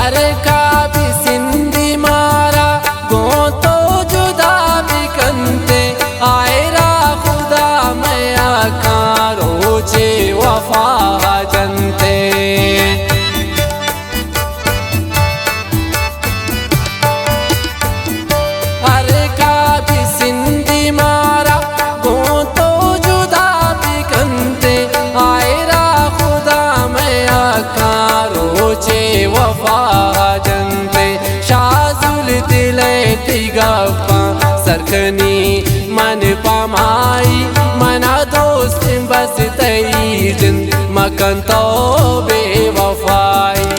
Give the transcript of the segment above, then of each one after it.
अरे काबी सिंधी मारा गो तो जुदा भी कंते आयरा खुदा मैं आकारो चे वफा जनते अरे काबी सिंधी मारा गो तो जुदा भी कंते आयरा खुदा मैं आकारो चे वफा जनते शाजुल दिले तिगप्पा सरखनी मन पामाई मना दोस्त बस तईजन मकन तो बेवफाई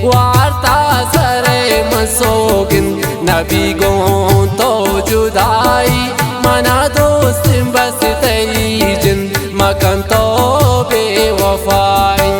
वार्ता सरे मसोगिन नबी गों तो जुदाई मना दोस्त बस तईजन मकन तो बेवफाई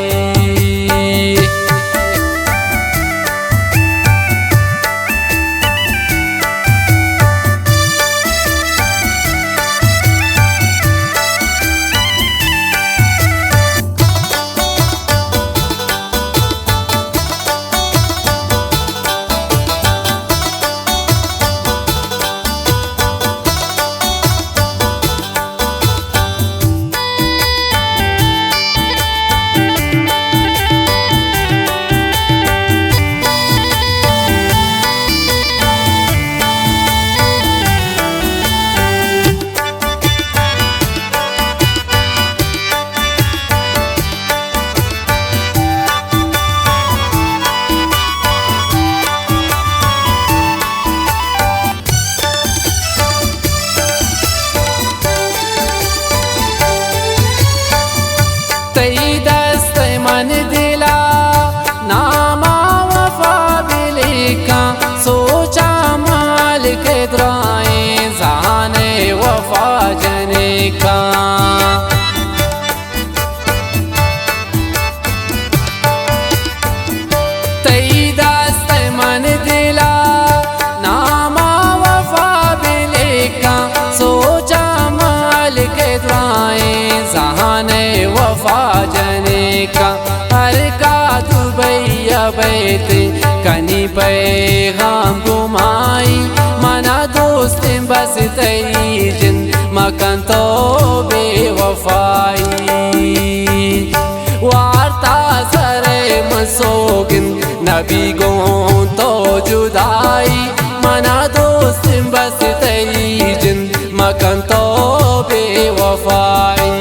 तई दस्त मन दिला नामा वफा बिलिका सोचा माल के द्राए जाने वफा जने का तई दस्त मन दिला नामा वफा बिलिका सोचा माल के द्राए जाने वफा जने का हर का दुबैया बैते कनी पैगाम घुमाई मना दोस्त बस तईजन मकन तो बेवफाई वार्ता सरे मसोगिन नबी गों तो जुदाई मना दोस्त बस तईजन मकन तो बेवफाई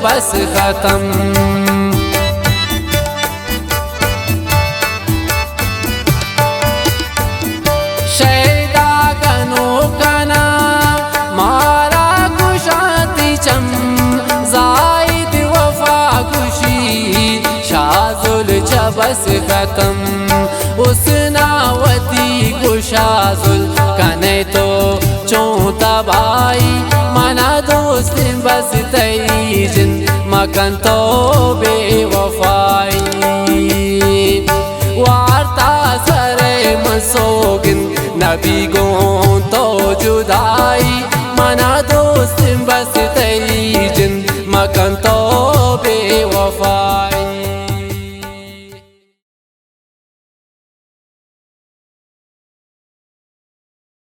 बस खत्म। शैदा गनो कना मारा कुशाती चम जायद वफा खुशी शाजुल बस खत्म। उस नावती कुशाजुल कने तो चोता भाई मना दोस्त बस तई जिन मकन तो बेवफाई वार्ता सरे मसोगिन नबी गो तो जुदाई मना दोस्त बस